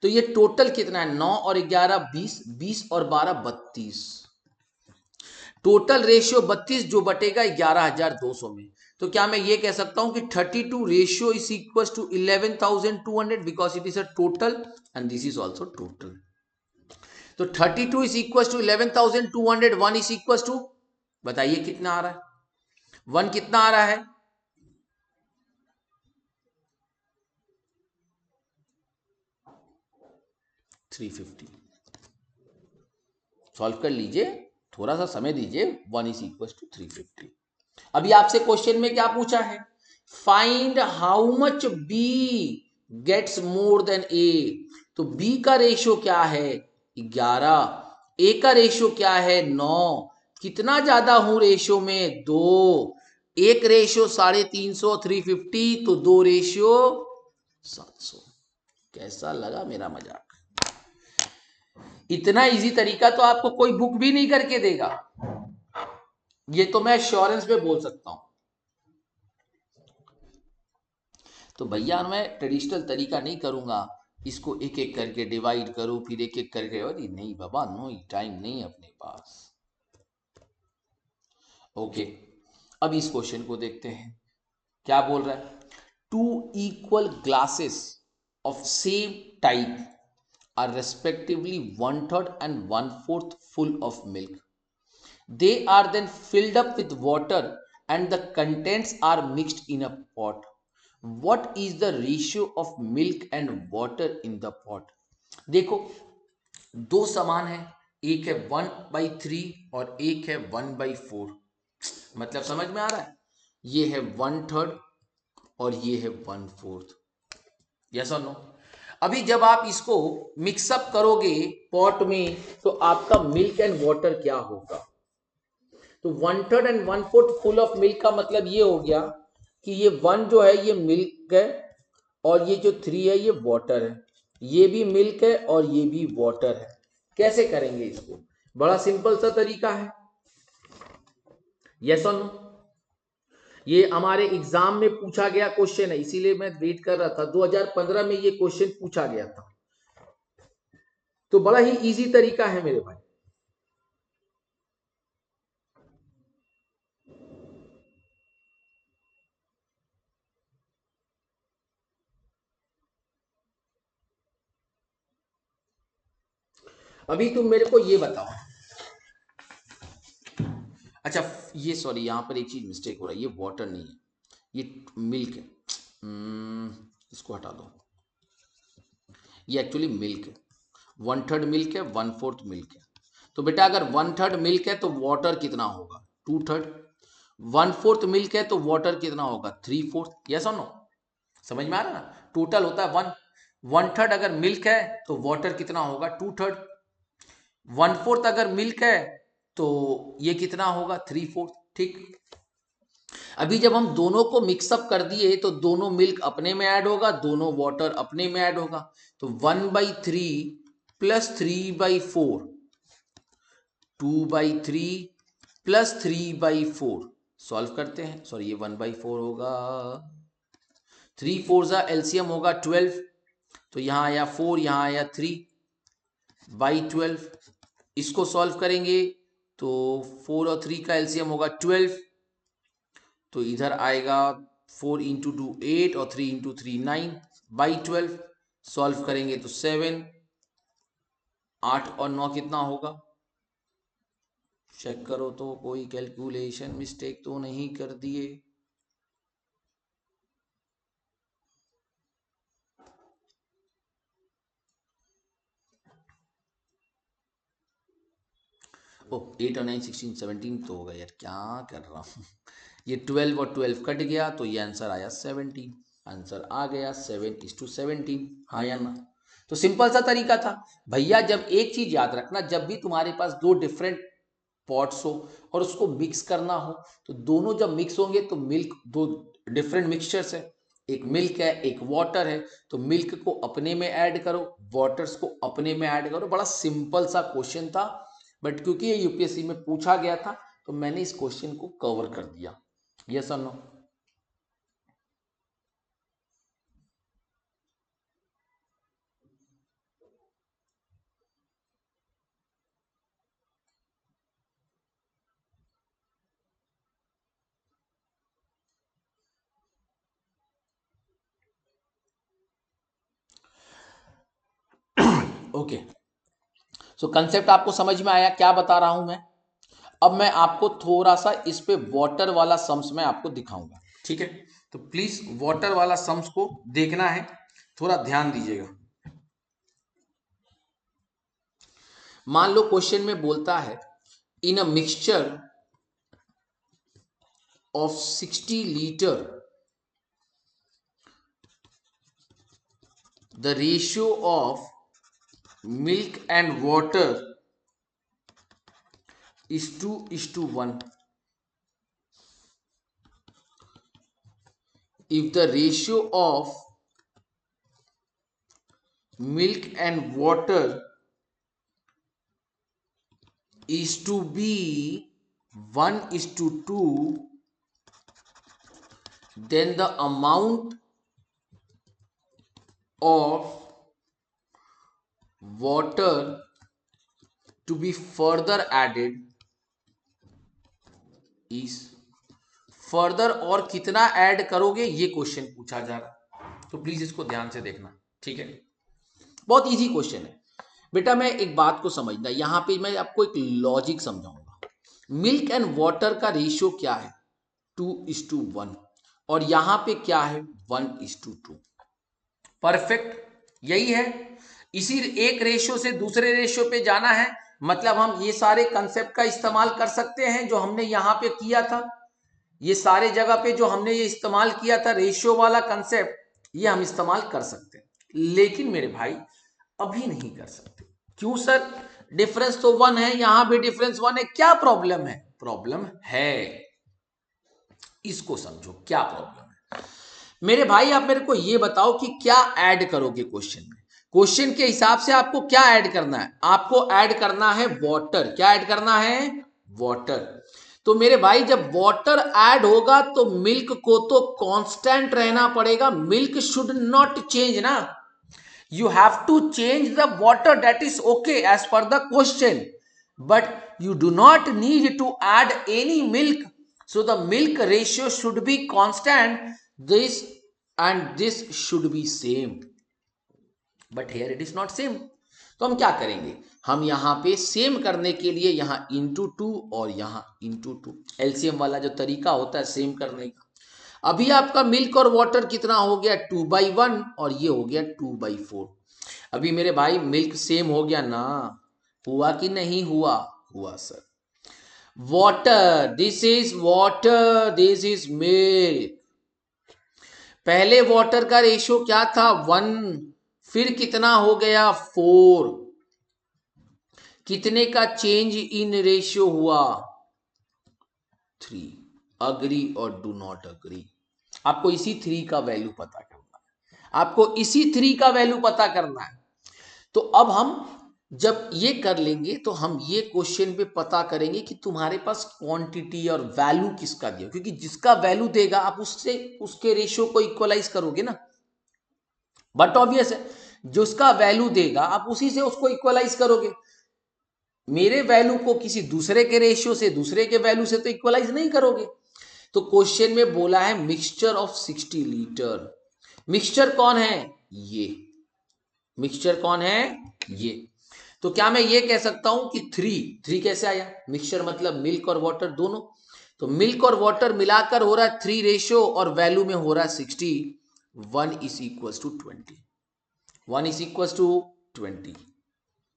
तो ये टोटल कितना है? 9 और 11 20, 20 और 12 32। टोटल रेशियो 32 जो बटेगा 11,200 में। तो क्या मैं ये कह सकता हूं कि 32 ratio is equal to 11,200 because it is a total and this is also total. तो 32 is equal to 11,200, 1 is equal to, बताइए कितना आ रहा है? 1 कितना आ रहा है? 350। सॉल्व कर लीजिए, थोड़ा सा समय दीजिए। 1 इज इक्वल टू 350। अभी आपसे क्वेश्चन में क्या पूछा है? Find how much B gets more than A. तो बी का रेशियो क्या है? 11। ए का रेशियो क्या है? 9। कितना ज्यादा हूं रेशियो में? 2। एक रेशियो 350, 350, तो 2 रेशियो 700। कैसा लगा मेरा मजाक? इतना इजी तरीका तो आपको कोई बुक भी नहीं करके देगा, ये तो मैं एश्योरेंस पे बोल सकता हूं। तो भैया मैं ट्रेडिशनल तरीका नहीं करूंगा, इसको एक एक करके डिवाइड करूं, फिर एक एक करके, अरे नहीं बाबा, नो, टाइम नहीं अपने पास। ओके, अब इस क्वेश्चन को देखते हैं क्या बोल रहा है। 2 equal glasses of same type are respectively 1/3 and 1/4 full of milk. They are then filled up with water and the contents are mixed in a pot. What is the ratio of milk and water in the pot? देखो, दो समान है, एक है 1/3 और एक है 1/4। मतलब समझ में आ रहा है? ये है 1/3 और ये है 1/4। यस और नो? अभी जब आप इसको मिक्सअप करोगे पॉट में तो आपका मिल्क एंड वाटर क्या होगा? तो 1/3 एंड 1/4 फुल ऑफ मिल्क का मतलब ये हो गया कि ये 1 जो है ये मिल्क है और ये जो 3 है ये वाटर है, ये भी मिल्क है और ये भी वाटर है। कैसे करेंगे इसको? बड़ा सिंपल सा तरीका है, यस और नो? ये हमारे एग्जाम में पूछा गया क्वेश्चन है, इसीलिए मैं वेट कर रहा था। 2015 में ये क्वेश्चन पूछा गया था, तो बड़ा ही इजी तरीका है मेरे भाई। अभी तुम मेरे को ये बताओ, अच्छा ये सॉरी यहां पर एक चीज मिस्टेक हो रहा है, ये वाटर नहीं है, ये मिल्क है। इसको हटा दो, ये एक्चुअली मिल्क है। 1/3 मिल्क है, 1/4 मिल्क है। तो बेटा अगर 1/3 मिल्क है तो वाटर कितना होगा? 2/3। 1/4 मिल्क है तो वाटर कितना होगा? 3/4। यस और नो? समझ में आ रहा ना? टोटल होता है 1/3 अगर मिल्क है तो वाटर कितना होगा? 2/3। 1/4 अगर मिल्क है तो ये कितना होगा? 3/4। ठीक, अभी जब हम दोनों को मिक्सअप कर दिए तो दोनों मिल्क अपने में ऐड होगा, दोनों वाटर अपने में ऐड होगा। तो 1/3 प्लस 3/4, 2/3 प्लस 3/4 सॉल्व करते हैं। सॉरी ये 1/4 होगा, 3 4 एलसीएम होगा 12, तो यहां आया 4, यहां आया 3/12। इसको सॉल्व करेंगे तो 4 और 3 का एलसीएम होगा 12, तो इधर आएगा 4 इंटू 2 8 और 3 इंटू 3 9/12। सॉल्व करेंगे तो 7, 8 और 9 कितना होगा? चेक करो तो कोई कैलकुलेशन मिस्टेक तो नहीं कर दिए? ओ 8 और 9 16 17 तो होगा यार, क्या कर रहा हूँ। ये 12 और 12 कट गया तो ये आंसर आया 17। आंसर आ गया 7:17। हाँ या ना? तो सिंपल सा तरीका था भैया। जब एक चीज याद रखना, जब भी तुम्हारे पास दो डिफरेंट पॉट्स हो और उसको मिक्स करना हो तो दोनों जब मिक्स होंगे तो मिल्क, दो डिफरेंट मिक्सचर्स है, एक मिल्क है एक वाटर है, तो मिल्क को अपने में ऐड करो, वाटर्स को अपने में ऐड करो। बड़ा सिंपल सा क्वेश्चन था, बट क्योंकि ये यूपीएससी में पूछा गया था तो मैंने इस क्वेश्चन को कवर कर दिया। यस और नो? ओके, सो कंसेप्ट आपको समझ में आया क्या बता रहा हूं मैं? अब मैं आपको थोड़ा सा इस पे वाटर वाला सम्स में आपको दिखाऊंगा, ठीक है? तो प्लीज वाटर वाला सम्स को देखना है, थोड़ा ध्यान दीजिएगा। मान लो क्वेश्चन में बोलता है in a mixture of 60 litre the ratio of milk and water is 2:1. If the ratio of milk and water is to be 1:2, then the amount of water to be further added is, further और कितना add करोगे ये question पूछा जा रहा, तो please इसको ध्यान से देखना, ठीक है? बहुत इजी क्वेश्चन है बेटा। मैं एक बात को समझना, यहां पे मैं आपको एक लॉजिक समझाऊंगा। मिल्क एंड वाटर का रेशियो क्या है? 2:1, और यहां पे क्या है? 1:2। परफेक्ट, यही है। इसी एक रेशियो से दूसरे रेशियो पे जाना है, मतलब हम ये सारे कंसेप्ट का इस्तेमाल कर सकते हैं जो हमने यहां पे किया था। ये सारे जगह पे जो हमने ये इस्तेमाल किया था रेशियो वाला कंसेप्ट, ये हम इस्तेमाल कर सकते हैं। लेकिन मेरे भाई अभी नहीं कर सकते। क्यों सर? डिफरेंस तो 1 है, यहां भी डिफरेंस 1 है, क्या प्रॉब्लम है? प्रॉब्लम है, इसको समझो क्या प्रॉब्लम है। मेरे भाई आप मेरे को ये बताओ कि क्या ऐड करोगे क्वेश्चन में। क्वेश्चन के हिसाब से आपको क्या ऐड करना है? आपको ऐड करना है वाटर। क्या ऐड करना है? वाटर। तो मेरे भाई जब वाटर ऐड होगा तो मिल्क को तो कांस्टेंट रहना पड़ेगा, मिल्क शुड नॉट चेंज ना। you have to change the water, that is okay as per the question, but you do not need to add any milk, so the milk ratio should be constant, this and this should be same, but here it is not same। तो हम क्या करेंगे, हम यहां पे same करने के लिए यहां इंटू टू और यहां इंटू टू, एलसीएम वाला जो तरीका होता है सेम करने का। अभी आपका मिल्क और वाटर कितना हो गया? 2/1 और ये हो गया 2/4। अभी मेरे भाई मिल्क सेम हो गया ना? हुआ कि नहीं हुआ? हुआ sir. Water, this is water, this is milk. पहले वाटर का रेशियो क्या था? 1, फिर कितना हो गया? 4। कितने का चेंज इन रेशियो हुआ? 3। अग्री और डू नॉट अग्री। आपको इसी 3 का वैल्यू पता करना है, आपको इसी 3 का वैल्यू पता करना है। तो अब हम जब ये कर लेंगे तो हम ये क्वेश्चन पे पता करेंगे कि तुम्हारे पास क्वांटिटी और वैल्यू किसका दिया, क्योंकि जिसका वैल्यू देगा आप उससे उसके रेशियो को इक्वलाइज करोगे ना। बट ऑब्वियस है, जिसका वैल्यू देगा आप उसी से उसको इक्वलाइज करोगे। मेरे वैल्यू को किसी दूसरे के रेशियो से, दूसरे के वैल्यू से तो इक्वलाइज नहीं करोगे। तो क्वेश्चन में बोला है मिक्सचर ऑफ 60 लीटर। मिक्सचर कौन है? ये मिक्सचर कौन है? ये। तो क्या मैं ये कह सकता हूं कि 3 कैसे आया? मिक्सचर मतलब मिल्क और वाटर दोनों। तो मिल्क और वाटर मिलाकर हो रहा है 3 रेशियो और वैल्यू में हो रहा है 60। 1 is equal to 20। 1 is equal to 20।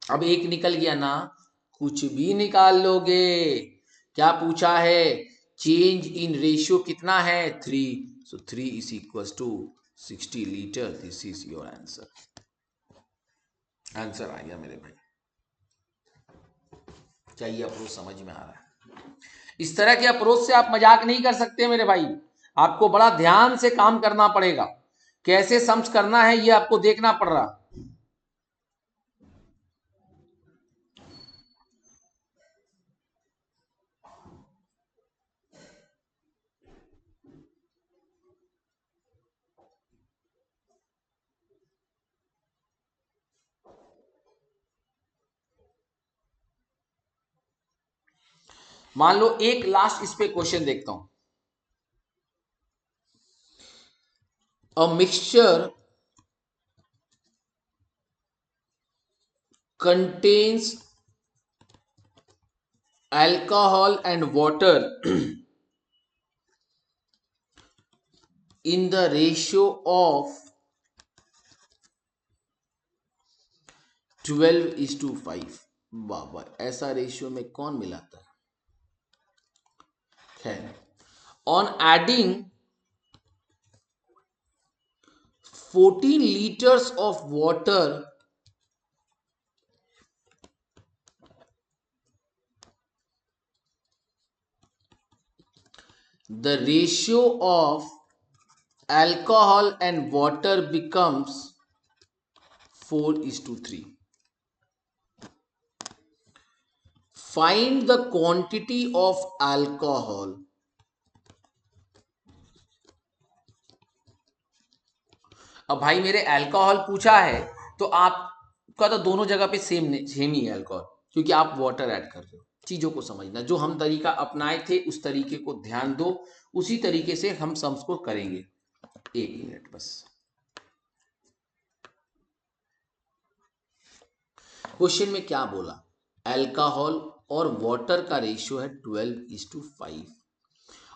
अब एक निकल गया ना, कुछ भी निकाल लोगे। क्या पूछा है? चेंज इन रेशियो कितना है? 3। So 3 is equal to 60 litre. This is your answer. Answer आ गया मेरे भाई। क्या ये अप्रोच समझ में आ रहा है? इस तरह के अप्रोच से आप मजाक नहीं कर सकते मेरे भाई। आपको बड़ा ध्यान से काम करना पड़ेगा, कैसे सम्स करना है ये आपको देखना पड़ रहा। मान लो एक लास्ट इस पे क्वेश्चन देखता हूं। A mixture contains alcohol and water in the ratio of 12:5। बाबा, ऐसा रेशियो में कौन मिलाता है? On adding 14 liters of water the ratio of alcohol and water becomes 4:3। find the quantity of alcohol। अब भाई मेरे अल्कोहल पूछा है तो आपका तो दोनों जगह पे सेम ही है अल्कोहल, क्योंकि आप वाटर ऐड कर रहे हो। चीजों को समझना, जो हम तरीका अपनाए थे उस तरीके को ध्यान दो, उसी तरीके से हम सम्स को करेंगे। 1 मिनट बस। क्वेश्चन में क्या बोला? अल्कोहल और वाटर का रेशियो है 12:5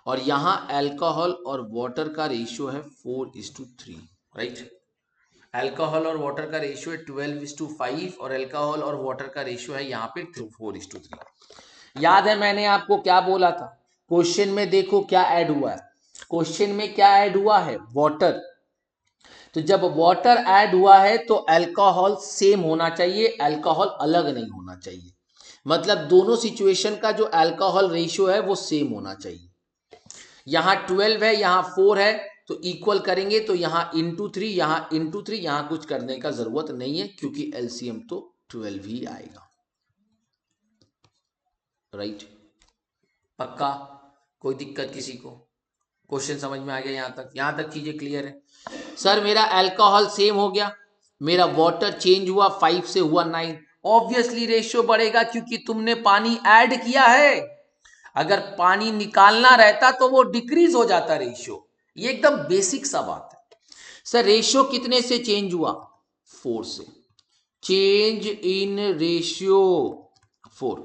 और यहां अल्कोहल और वाटर का रेशियो है 4:3। राइट? अल्कोहल और वाटर का रेशियो है 12:5 और अल्कोहल और वाटर का रेशियो है यहाँ पे 4:3। याद है मैंने आपको क्या बोला था? क्वेश्चन में देखो क्या ऐड हुआ है। क्वेश्चन में क्या ऐड हुआ है? वाटर। तो तो जब वाटर ऐड हुआ है तो अल्कोहल सेम होना चाहिए, अल्कोहल अलग नहीं होना चाहिए। मतलब दोनों सिचुएशन का जो अल्कोहल रेशियो है वो सेम होना चाहिए। यहां 12 है, यहां 4 है, तो इक्वल करेंगे तो यहां इंटू 3, यहां इंटू 3, यहां कुछ करने का जरूरत नहीं है क्योंकि एलसीएम तो 12 ही आएगा। राइट, पक्का? कोई दिक्कत किसी को? क्वेश्चन समझ में आ गया? यहां तक चीजें क्लियर है? सर मेरा अल्कोहल सेम हो गया, मेरा वाटर चेंज हुआ 5 से हुआ 9, ऑब्वियसली रेशियो बढ़ेगा क्योंकि तुमने पानी ऐड किया है। अगर पानी निकालना रहता तो वो डिक्रीज हो जाता रेशियो। ये एकदम बेसिक सा बात है। सर रेशियो कितने से चेंज हुआ? 4 से। Change in ratio 4।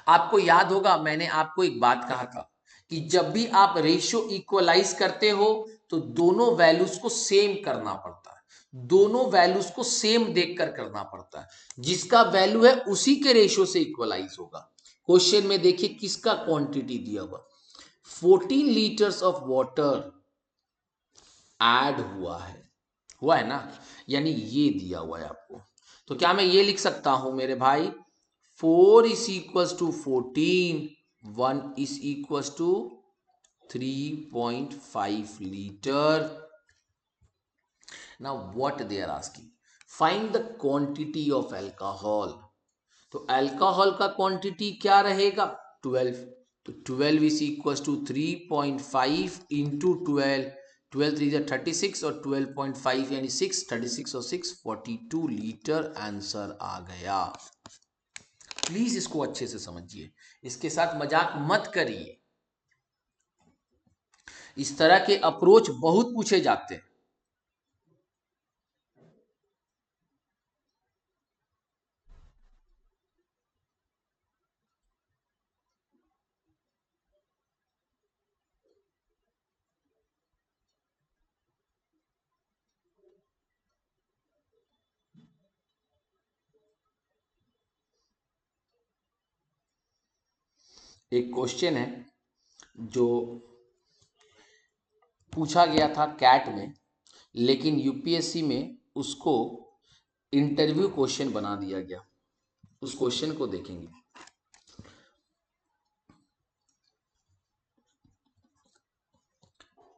आपको याद होगा मैंने आपको एक बात कहा था कि जब भी आप रेशियो इक्वलाइज करते हो तो दोनों वैल्यूज को सेम करना पड़ता है, दोनों वैल्यूज को सेम देखकर करना पड़ता है। जिसका वैल्यू है उसी के रेशियो से इक्वलाइज होगा। क्वेश्चन में देखिए किसका क्वांटिटी दिया हुआ, 14 लीटर्स ऑफ वाटर ऐड हुआ है ना, यानी ये दिया हुआ है आपको। तो क्या मैं ये लिख सकता हूं मेरे भाई, 4 is equals to 14, 1 is equals to 3.5 litre. Now what they are asking, find the quantity of alcohol. तो अल्कोहल का क्वांटिटी क्या रहेगा? 12। तो 12 इज इक्वल टू 3.5 इंटू 12, 12 3 36 और 12.5 यानी 6, 36 और 6 42 लीटर आंसर आ गया। प्लीज इसको अच्छे से समझिए, इसके साथ मजाक मत करिए। इस तरह के अप्रोच बहुत पूछे जाते हैं। एक क्वेश्चन है जो पूछा गया था कैट में, लेकिन यूपीएससी में उसको इंटरव्यू क्वेश्चन बना दिया गया। उस क्वेश्चन को देखेंगे।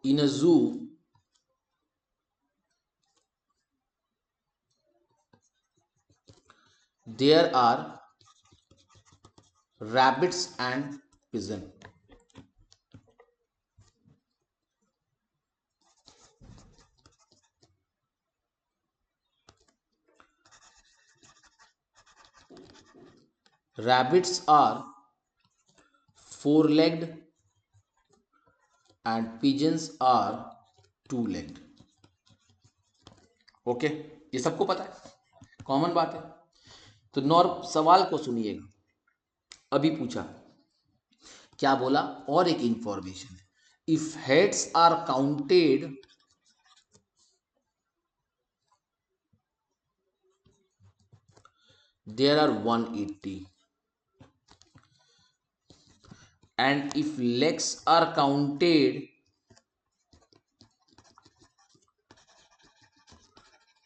In a zoo there are rabbits and pigeon. Rabbits are four-legged and pigeons are two-legged. Okay, ये सबको पता है, कॉमन बात है। तो नॉर्म सवाल को सुनिएगा। अभी पूछा क्या बोला, और एक इंफॉर्मेशन है, if heads are counted there are 180 and if legs are counted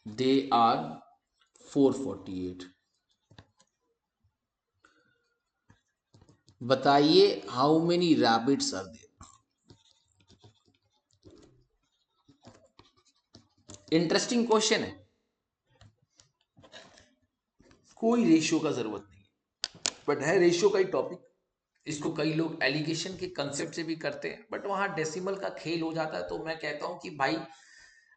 they are 448. बताइए how many rabbits are there? Interesting question है। कोई रेशियो का जरूरत नहीं, बट है रेशियो का ही टॉपिक। इसको कई लोग एलिगेशन के कंसेप्ट से भी करते हैं, बट वहां डेसिमल का खेल हो जाता है। तो मैं कहता हूं कि भाई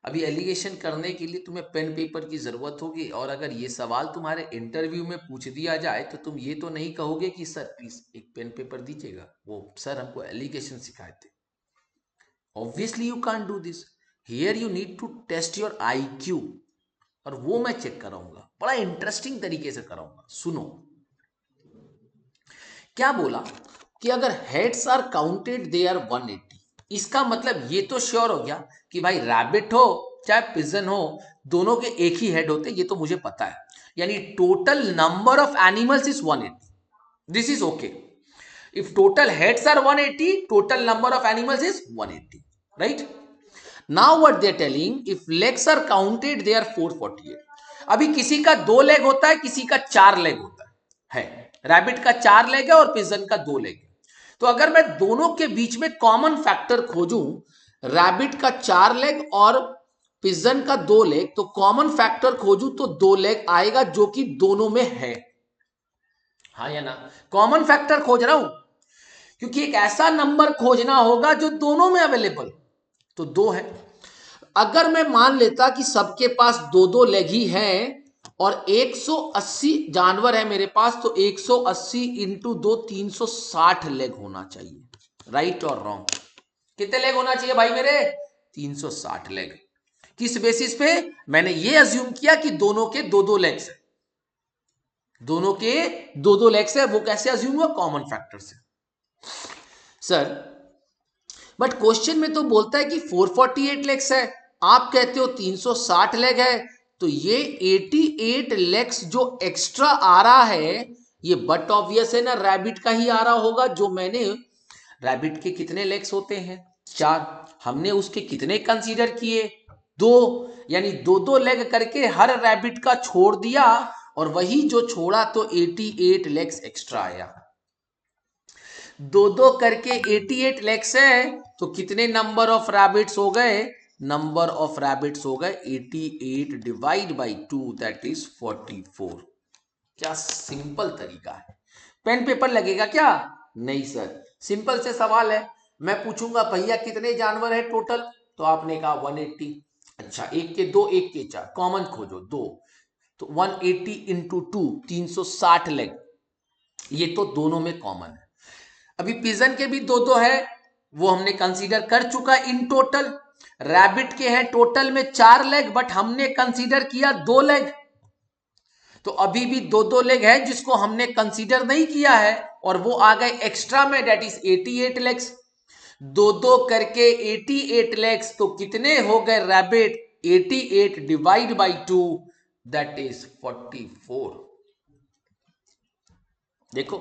अभी एलिगेशन करने के लिए तुम्हें पेन पेपर की जरूरत होगी, और अगर ये सवाल तुम्हारे इंटरव्यू में पूछ दिया जाए तो तुम ये तो नहीं कहोगे कि सर प्लीज एक पेन पेपर दीजिएगा, वो सर हमको एलिगेशन सिखाए थे। Obviously you can't do this, here you need to test your IQ, और वो मैं चेक कराऊंगा, बड़ा इंटरेस्टिंग तरीके से कराऊंगा। सुनो क्या बोला कि अगर heads are counted they are 180। इसका मतलब ये तो श्योर हो गया कि भाई रैबिट हो चाहे पिजन हो, दोनों के एक ही हेड होते, ये तो मुझे पता है। यानी total number of animals is 180, this is okay. If total heads are 180, total number of animals is 180, right? Now what they are telling, if legs are counted they are 448। अभी किसी का 2 लेग होता है, किसी का 4 लेग होता है। Rabbit का 4 लेग है और पिजन का 2 लेग है। तो अगर मैं दोनों के बीच में कॉमन फैक्टर खोजूं, रैबिट का 4 लेग और पिजन का 2 लेग, तो कॉमन फैक्टर खोजूं तो 2 लेग आएगा जो कि दोनों में है। हाँ या ना? कॉमन फैक्टर खोज रहा हूं क्योंकि एक ऐसा नंबर खोजना होगा जो दोनों में अवेलेबल, तो 2 है। अगर मैं मान लेता कि सबके पास 2-2 लेग ही हैं और 180 जानवर है मेरे पास, तो 180 इंटू 2 360 लेग होना चाहिए। राइट और रॉन्ग? कितने लेग होना चाहिए भाई मेरे? 360 लेग। किस बेसिस पे? मैंने ये अज्यूम किया कि दोनों के 2-2 लेग्स है, दोनों के 2-2 लेग्स है। वो कैसे अज्यूम हुआ? कॉमन फैक्टर से। सर बट क्वेश्चन में तो बोलता है कि 448 लेग्स है, आप कहते हो 360 लेग है, तो ये 88 लेग्स जो एक्स्ट्रा आ रहा है, ये बट ऑब्वियस है ना, रैबिट का ही आ रहा होगा। जो मैंने, रैबिट के कितने लेग्स होते हैं? 4। हमने उसके कितने कंसीडर किए? 2। यानी 2-2 लेग करके हर रैबिट का छोड़ दिया, और वही जो छोड़ा तो 88 लेग्स एक्स्ट्रा आया। 2-2 करके 88 लेग्स है, तो कितने नंबर ऑफ रैबिट्स हो गए? नंबर ऑफ रैबिट्स हो गए 88 डिवाइड बाई 2, दैट इज 44। क्या सिंपल तरीका है। पेन पेपर लगेगा क्या? नहीं सर, सिंपल से सवाल है। मैं पूछूंगा भैया कितने जानवर है टोटल, तो आपने कहा 180। अच्छा, एक के 2 एक के 4, कॉमन खोजो 2, तो 180 इंटू 2 360 लेग, ये तो दोनों में कॉमन है। अभी पिजन के भी 2-2 है, वो हमने कंसीडर कर चुका इन टोटल। रैबिट के हैं टोटल में 4 लेग, बट हमने कंसीडर किया 2 लेग, तो अभी भी 2-2 लेग है जिसको हमने कंसीडर नहीं किया है, और वो आ गए एक्स्ट्रा में, डेट इज 88 लेग्स। 2-2 करके 88 लेग्स, तो कितने हो गए rabbit? 88 divide by 2, that is 44। देखो,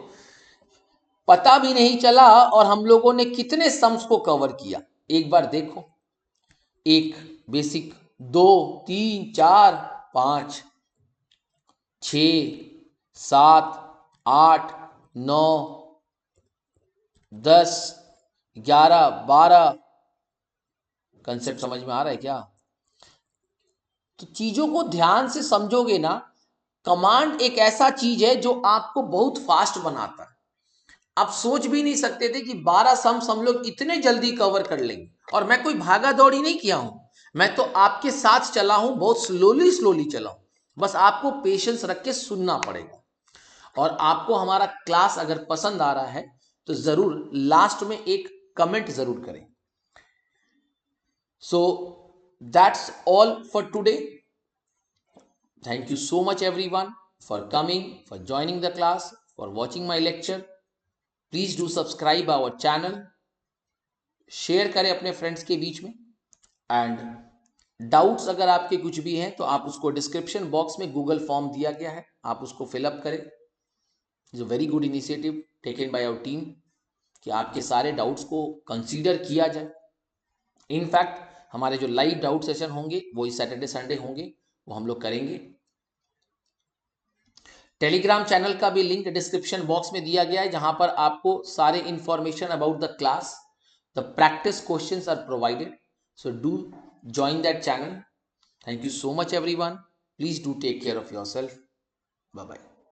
पता भी नहीं चला और हम लोगों ने कितने सम्स को कवर किया, एक बार देखो। 1 बेसिक, 2 3 4 5 6 7 8 9 10 11 12। कंसेप्ट समझ में आ रहा है क्या? तो चीजों को ध्यान से समझोगे ना। कमांड एक ऐसा चीज है जो आपको बहुत फास्ट बनाता है। आप सोच भी नहीं सकते थे कि 12 सम्स हम लोग इतने जल्दी कवर कर लेंगे। और मैं कोई भागा दौड़ी नहीं किया हूं, मैं तो आपके साथ चला हूं, बहुत स्लोली स्लोली चला हूं। बस आपको पेशेंस रख के सुनना पड़ेगा। और आपको हमारा क्लास अगर पसंद आ रहा है तो जरूर लास्ट में एक कमेंट जरूर करें। So that's all for today. Thank you so much everyone for coming, for joining the class, for watching my lecture. Please do subscribe our channel, share करें अपने फ्रेंड्स के बीच में। एंड डाउट्स अगर आपके कुछ भी हैं तो आप उसको डिस्क्रिप्शन बॉक्स में गूगल फॉर्म दिया गया है, आप उसको फिलअप करें। Is a very good initiative taken by our team कि आपके सारे डाउट्स को कंसीडर किया जाए। इनफैक्ट हमारे जो लाइव डाउट सेशन होंगे वो इस सैटरडे संडे होंगे, वो हम लोग करेंगे। टेलीग्राम चैनल का भी लिंक डिस्क्रिप्शन बॉक्स में दिया गया है, जहां पर आपको सारे information about the class, the practice questions are provided, so do join that channel. Thank you so much everyone. Please do take care of yourself. Bye bye.